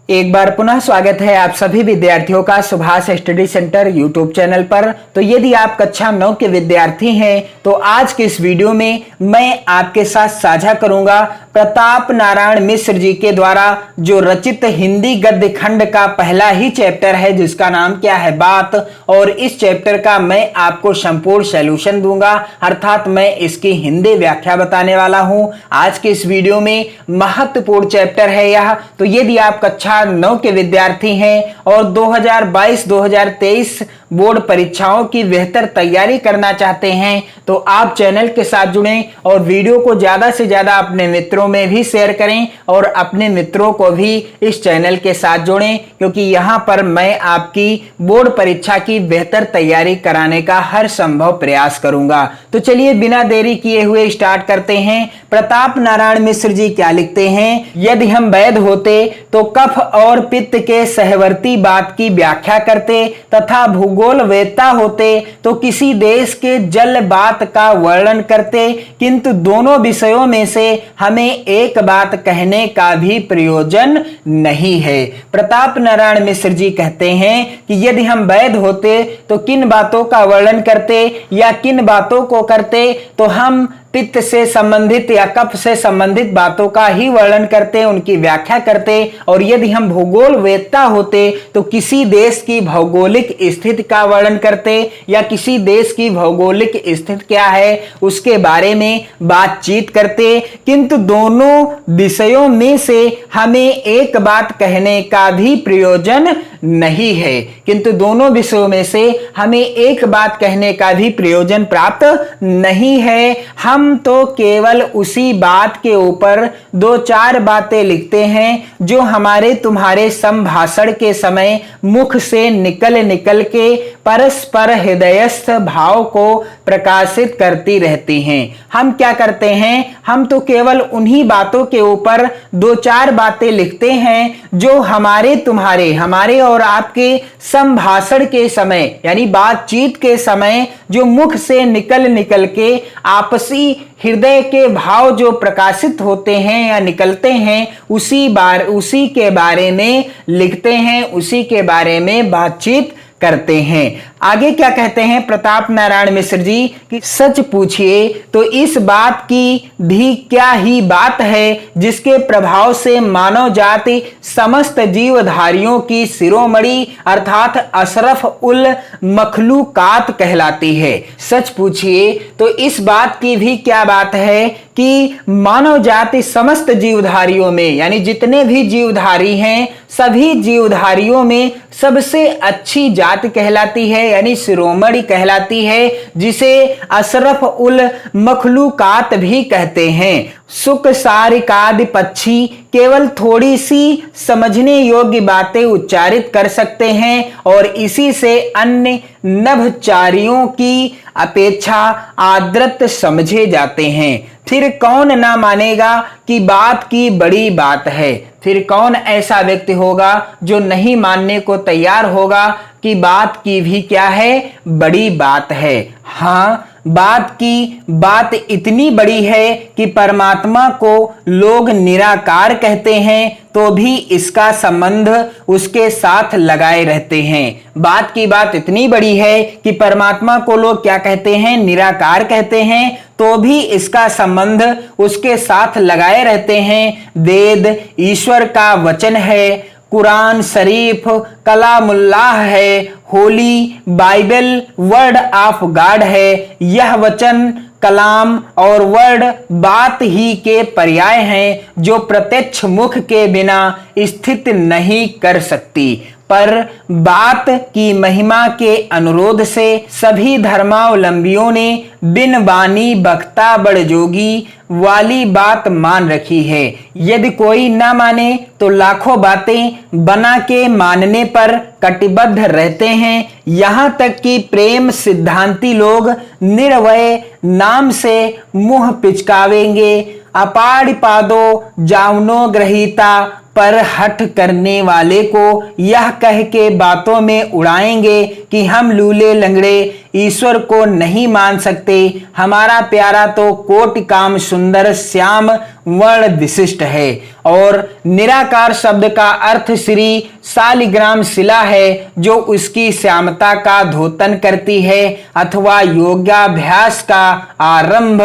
एक बार पुनः स्वागत है आप सभी विद्यार्थियों का Subhash study centre YouTube channel पर। तो यदि आप कक्षा 9 के विद्यार्थी हैं तो आज के इस वीडियो में मैं आपके साथ साझा करूंगा प्रताप नारायण मिश्र जी के द्वारा जो रचित हिंदी गद्य खंड का पहला ही चैप्टर है जिसका नाम क्या है, बात। और इस चैप्टर का मैं आपको संपूर्ण सॉल्यूशन दूंगा, अर्थात मैं इसकी हिंदी व्याख्या बताने वाला हूं। आज के इस वीडियो में महत्वपूर्ण चैप्टर है यह। तो यदि आप कक्षा 9 के विद्यार्थी हैं और 2022-2023 बोर्ड परीक्षाओं की बेहतर तैयारी करना चाहते हैं तो आप चैनल के साथ जुड़ें और वीडियो को ज्यादा से ज्यादा अपने मित्रों में भी शेयर करें और अपने मित्रों को भी इस चैनल के साथ जोड़ें, क्योंकि यहां पर मैं आपकी बोर्ड परीक्षा की बेहतर तैयारी कराने का हर संभव प्रयास करूंगा। तो चलिए बिना देरी किए हुए स्टार्ट करते हैं। प्रताप नारायण मिश्र जी क्या लिखते हैं, यदि हम वैध होते तो कफ और पित्त के सहवर्ती बात की व्याख्या करते तथा भूगोल वेत्ता होते तो किसी देश के जल बात का वर्णन करते, किंतु दोनों विषयों में से हमें एक बात कहने का भी प्रयोजन नहीं है। प्रताप नारायण मिश्र जी कहते हैं कि यदि हम वैध होते तो किन बातों का वर्णन करते या किन बातों को करते, तो हम पित्त से संबंधित या कफ से संबंधित बातों का ही वर्णन करते, उनकी व्याख्या करते। और यदि हम भूगोल वेत्ता होते तो किसी देश की भौगोलिक स्थिति का वर्णन करते या किसी देश की भौगोलिक स्थिति क्या है उसके बारे में बातचीत करते, किंतु दोनों विषयों में से हमें एक बात कहने का भी प्रयोजन नहीं है। किंतु दोनों विषयों में से हमें एक बात कहने का भी प्रयोजन प्राप्त नहीं है। हम तो केवल उसी बात के ऊपर दो चार बातें लिखते हैं जो हमारे तुम्हारे संभाषण के समय मुख से निकल के परस्पर हृदयस्थ भाव को प्रकाशित करती रहती हैं। हम क्या करते हैं, हम तो केवल उन्हीं बातों के ऊपर दो चार बातें लिखते हैं जो हमारे तुम्हारे, हमारे और आपके संभाषण के समय यानी बातचीत के समय जो मुख से निकल के आपसी हृदय के भाव जो प्रकाशित होते हैं या निकलते हैं उसी के बारे में लिखते हैं, उसी के बारे में बातचीत करते हैं। आगे क्या कहते हैं प्रताप नारायण मिश्र जी कि सच पूछिए तो इस बात की भी क्या ही बात है जिसके प्रभाव से मानव जाति समस्त जीवधारियों की शिरोमणि अर्थात अशरफ उल मखलूकात कहलाती है। सच पूछिए तो इस बात की भी क्या बात है कि मानव जाति समस्त जीवधारियों में यानी जितने भी जीवधारी हैं सभी जीवधारियों में सबसे अच्छी जाति कहलाती है यानी शिरोमणि कहलाती है, जिसे अशरफ उल मखलूकात भी कहते हैं। सुख सारिकादि पक्षी केवल थोड़ी सी समझने योग्य बातें उच्चारित कर सकते हैं और इसी से अन्य नभचारियों की अपेक्षा आदृत समझे जाते हैं। फिर कौन ना मानेगा कि बात की बड़ी बात है, फिर कौन ऐसा व्यक्ति होगा जो नहीं मानने को तैयार होगा कि बात की भी क्या है, बड़ी बात है। हाँ, बात इतनी बड़ी है कि परमात्मा को लोग निराकार कहते हैं तो भी इसका संबंध उसके साथ लगाए रहते हैं। बात इतनी बड़ी है कि परमात्मा को लोग क्या कहते हैं, निराकार कहते हैं, तो भी इसका संबंध उसके साथ लगाए रहते हैं। वेद ईश्वर का वचन है, कुरान शरीफ कलामुल्लाह है, Holi Bible word of God है। यह वचन कलाम और वर्ड बात ही के पर्याय हैं जो प्रत्यक्ष मुख के बिना स्थित नहीं कर सकती, पर बात की महिमा के अनुरोध से सभी धर्मावलंबियों ने बिन बानी बख्ता बड़ जोगी वाली बात मान रखी है। यदि कोई ना माने तो लाखों बातें बना के मानने पर कटिबद्ध रहते हैं। यहां तक कि प्रेम सिद्धांती लोग निर्वय नाम से मुंह पिचकावेंगे। अपाड़िपादो जावनो ग्रहीता पर हठ करने वाले को यह कह के बातों में उड़ाएंगे कि हम लूले लंगड़े ईश्वर को नहीं मान सकते, हमारा प्यारा तो कोटि काम सुंदर श्याम वर्ण विशिष्ट है। और निराकार शब्द का अर्थ श्री शालिग्राम शिला है जो उसकी श्यामता का द्योतन करती है, अथवा योगाभ्यास का आरंभ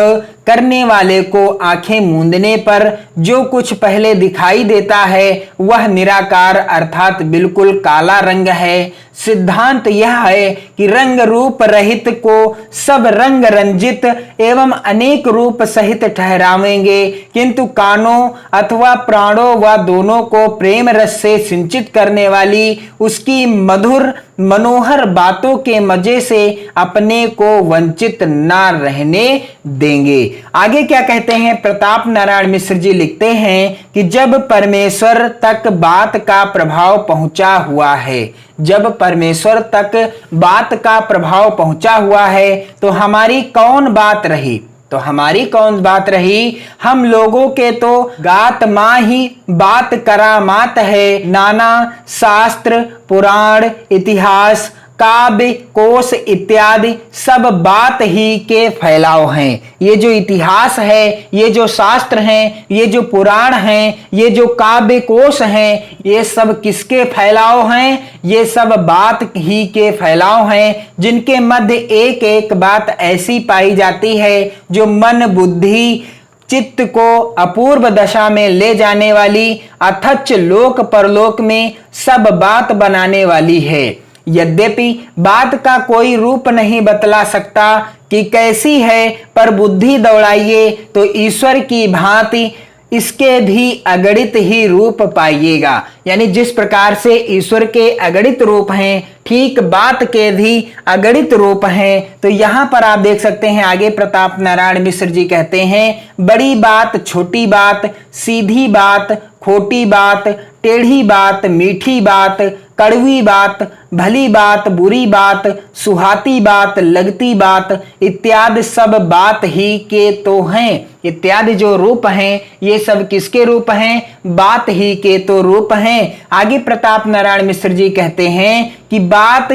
करने वाले को आंखें मूंदने पर जो कुछ पहले दिखाई देता है वह निराकार अर्थात बिल्कुल काला रंग है। सिद्धांत यह है कि रंग रूप रहित को सब रंग रंजित एवं अनेक रूप सहित ठहरावेंगे, किंतु कानों अथवा प्राणों व दोनों को प्रेम रस से सिंचित करने वाली उसकी मधुर मनोहर बातों के मजे से अपने को वंचित ना रहने देंगे। आगे क्या कहते हैं, प्रताप नारायण मिश्र जी लिखते हैं कि जब परमेश्वर तक बात का प्रभाव पहुंचा हुआ है, जब परमेश्वर तक बात का प्रभाव पहुंचा हुआ है तो हमारी कौन बात रही, तो हमारी कौन बात रही। हम लोगों के तो गात माँ ही बात करामात है। नाना शास्त्र पुराण इतिहास काव्य कोश इत्यादि सब बात ही के फैलाव हैं। ये जो इतिहास है, ये जो शास्त्र हैं, ये जो पुराण हैं, ये जो काव्य कोश हैं, ये सब किसके फैलाव हैं, ये सब बात ही के फैलाव हैं, जिनके मध्य एक एक बात ऐसी पाई जाती है जो मन बुद्धि चित्त को अपूर्व दशा में ले जाने वाली, अथच लोक परलोक में सब बात बनाने वाली है। यद्यपि बात का कोई रूप नहीं बतला सकता कि कैसी है, पर बुद्धि दौड़ाइए तो ईश्वर की भांति इसके भी अगणित ही रूप पाइएगा। यानी जिस प्रकार से ईश्वर के अगणित रूप हैं, ठीक बात के भी अगणित रूप हैं। तो यहां पर आप देख सकते हैं, आगे प्रताप नारायण मिश्र जी कहते हैं, बड़ी बात छोटी बात, सीधी बात खोटी बात, टेढ़ी बात मीठी बात, कड़वी बात भली बात बुरी बात, सुहाती बात लगती बात इत्यादि सब बात ही के तो हैं। इत्यादि जो रूप हैं ये सब किसके रूप हैं, बात ही के तो रूप हैं। आगे प्रताप नारायण मिश्र जी कहते हैं कि बात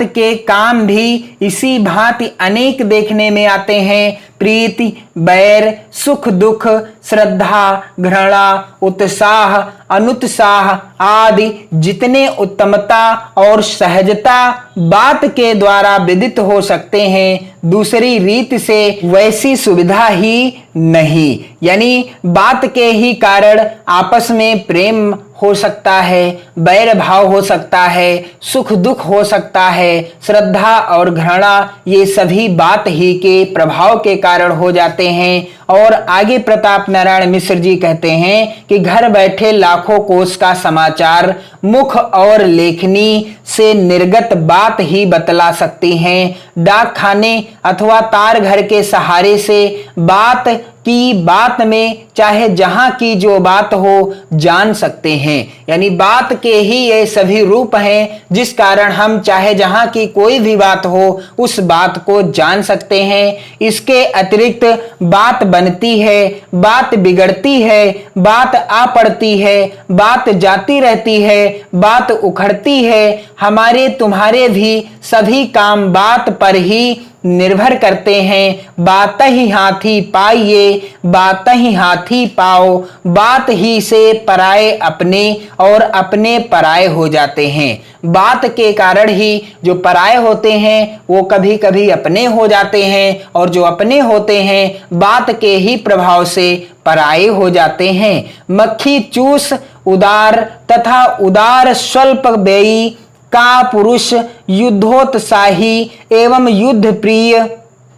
के काम भी इसी भांति अनेक देखने में आते हैं। प्रीति बैर सुख दुख श्रद्धा घृणा उत्साह अनुत्साह आदि जितने उत्तमता और सहजता बात के द्वारा विदित हो सकते हैं, दूसरी रीत से वैसी सुविधा ही नहीं। यानी बात के ही कारण आपस में प्रेम हो सकता है, बैर भाव हो सकता है, सुख दुख हो सकता है, श्रद्धा और घृणा ये सभी बात ही के प्रभाव के कारण हो जाते हैं। और आगे प्रताप नारायण मिश्र जी कहते हैं कि घर बैठे लाखों कोश का समाचार मुख और लेखनी से निर्गत बात ही बतला सकती हैं। डाक खाने अथवा तार घर के सहारे से बात की बात में चाहे जहां की जो बात हो जान सकते हैं। यानी बात के ही ये सभी रूप हैं जिस कारण हम चाहे जहां की कोई भी बात हो उस बात को जान सकते हैं। इसके अतिरिक्त बात बनती है, बात बिगड़ती है, बात आ पड़ती है, बात जाती रहती है, बात उखड़ती है। हमारे तुम्हारे भी सभी काम बात पर ही निर्भर करते हैं। बात ही हाथी पाइए बात ही हाथी पाओ, बात ही से पराए अपने और अपने पराए हो जाते हैं। बात के कारण ही जो पराए होते हैं वो कभी कभी अपने हो जाते हैं, और जो अपने होते हैं बात के ही प्रभाव से पराए हो जाते हैं। मक्खी चूस उदार तथा उदार स्वल्प व्ययी का पुरुष युद्धोत्साही एवं युद्ध प्रिय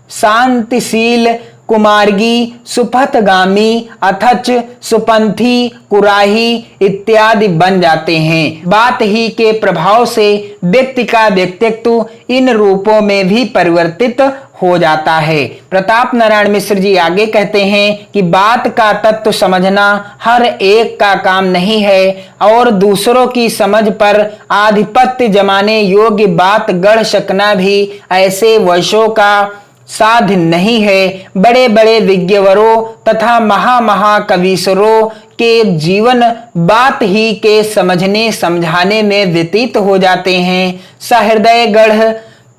शांतिशील कुमार्गी सुपथगामी अथच सुपंथी कुराही इत्यादि बन जाते हैं। बात ही के प्रभाव से व्यक्ति का व्यक्तित्व इन रूपों में भी परिवर्तित हो जाता है। प्रताप नारायण मिश्र जी आगे कहते हैं कि बात का तत्व समझना हर एक का काम नहीं है, और दूसरों की समझ पर आधिपत्य जमाने योग्य बात गढ़ सकना भी ऐसे वर्षों का साध नहीं है। बड़े बड़े विज्ञवरों तथा महाकवीश्वरों के जीवन बात ही के समझने समझाने में व्यतीत हो जाते हैं। सहृदय गढ़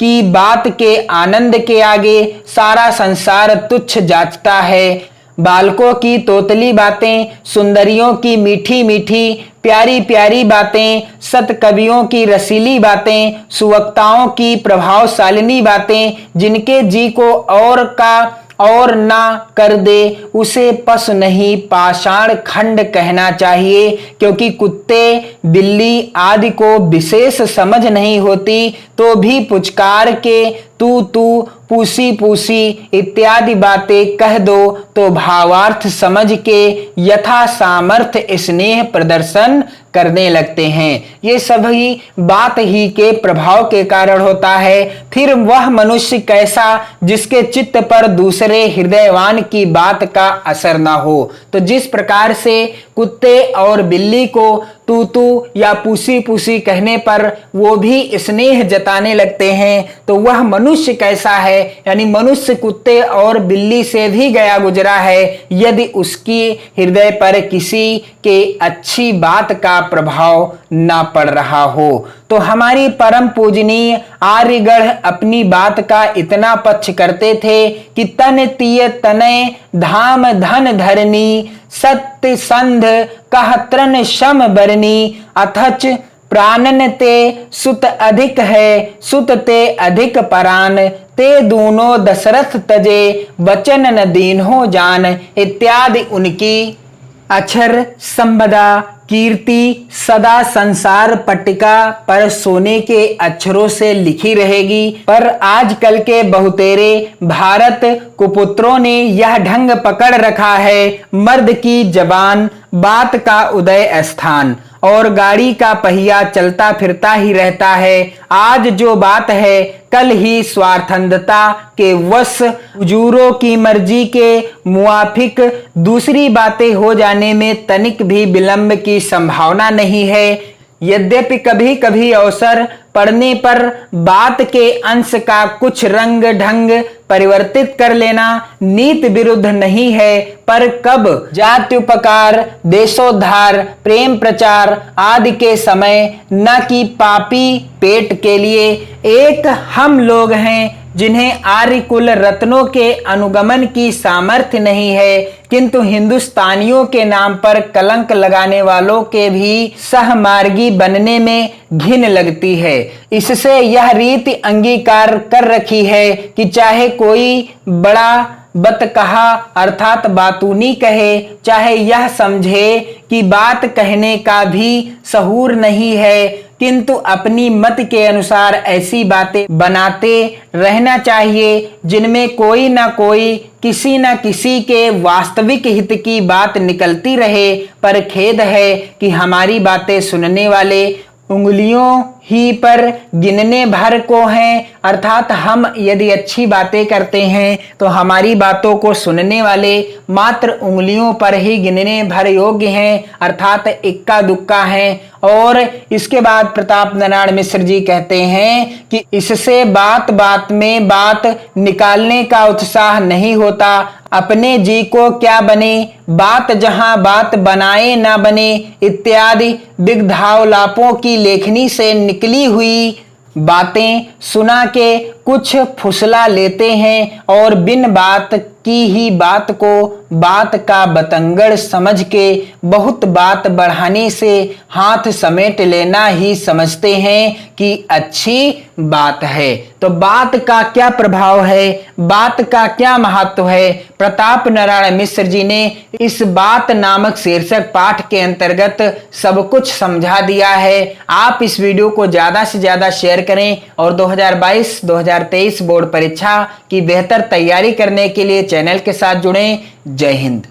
की बात के आनंद के आगे सारा संसार तुच्छ जांचता है। बालकों की तोतली बातें, सुंदरियों की मीठी मीठी प्यारी प्यारी बातें, सत कवियों की रसीली बातें, सुवक्ताओं की प्रभावशालिनी बातें, जिनके जी को और का और ना कर दे उसे पशु नहीं पाषाण खंड कहना चाहिए, क्योंकि कुत्ते बिल्ली आदि को विशेष समझ नहीं होती तो भी पुचकार के तू पूसी पूसी इत्यादि बातें कह दो तो भावार्थ समझ के यथा सामर्थ्य स्नेह प्रदर्शन करने लगते हैं। ये सभी बात ही के प्रभाव के कारण होता है। फिर वह मनुष्य कैसा जिसके चित्त पर दूसरे हृदयवान की बात का असर ना हो। तो जिस प्रकार से कुत्ते और बिल्ली को तू या पूसी पूसी कहने पर वो भी स्नेह जताने लगते हैं, तो वह मनुष्य कैसा है, यानी मनुष्य कुत्ते और बिल्ली से भी गया गुजरा है यदि उसकी हृदय पर किसी के अच्छी बात का प्रभाव ना पड़ रहा हो। तो हमारी परम पूजनीय आर्यगढ़ अपनी बात का इतना पक्ष करते थे कि तन तिय तनय धाम धन धरनी, सत्य संध कह तृण शम बरनी, अथच प्राणन ते सुत अधिक है, सुत ते अधिक परान, ते दोनों दशरथ तजे वचन न दीन्हो जान इत्यादि उनकी अक्षर संपदा कीर्ति सदा संसार पट्टिका पर सोने के अक्षरों से लिखी रहेगी। पर आजकल के बहुतेरे भारत कुपुत्रों ने यह ढंग पकड़ रखा है, मर्द की जबान बात का उदय स्थान और गाड़ी का पहिया चलता फिरता ही रहता है। आज जो बात है कल ही स्वार्थंधता के वश हुजूरों की मर्जी के मुआफिक दूसरी बातें हो जाने में तनिक भी विलंब की संभावना नहीं है। यद्यपि कभी कभी अवसर पड़ने पर बात के अंश का कुछ रंग ढंग परिवर्तित कर लेना नीत विरुद्ध नहीं है, पर कब जात्युपकार देशोद्धार प्रेम प्रचार आदि के समय न कि पापी पेट के लिए एक हम लोग हैं जिन्हें आर्य कुल रत्नों के अनुगमन की सामर्थ्य नहीं है, किंतु हिंदुस्तानियों के नाम पर कलंक लगाने वालों के भी सहमार्गी बनने में घिन लगती है। इससे यह रीति अंगीकार कर रखी है कि चाहे कोई बड़ा बत कहा अर्थात बातूनी कहे, चाहे यह समझे कि बात कहने का भी सहूर नहीं है, किंतु अपनी मत के अनुसार ऐसी बातें बनाते रहना चाहिए जिनमें कोई ना कोई किसी न किसी के वास्तविक हित की बात निकलती रहे। पर खेद है कि हमारी बातें सुनने वाले उंगलियों ही पर गिनने भर को हैं, अर्थात हम यदि अच्छी बातें करते हैं तो हमारी बातों को सुनने वाले मात्र उंगलियों पर ही गिनने भर योग्य हैं, अर्थात इक्का दुक्का हैं। और इसके बाद प्रताप नारायण मिश्र जी कहते हैं कि इससे बात बात में बात निकालने का उत्साह नहीं होता, अपने जी को क्या बने, बात जहां बात बनाए ना बने इत्यादि बिगधावलापों की लेखनी से निकली हुई बातें सुना के कुछ फुसला लेते हैं और बिन बात की ही बात को बात का बतंगड़ समझ के बहुत बात बढ़ाने से हाथ समेट लेना ही समझते हैं कि अच्छी बात है। तो बात का क्या प्रभाव है, बात का क्या महत्व है, प्रताप नारायण मिश्र जी ने इस बात नामक शीर्षक पाठ के अंतर्गत सब कुछ समझा दिया है। आप इस वीडियो को ज्यादा से ज्यादा शेयर करें और 2022-2023 बोर्ड परीक्षा की बेहतर तैयारी करने के लिए चैनल के साथ जुड़ें। जय हिंद।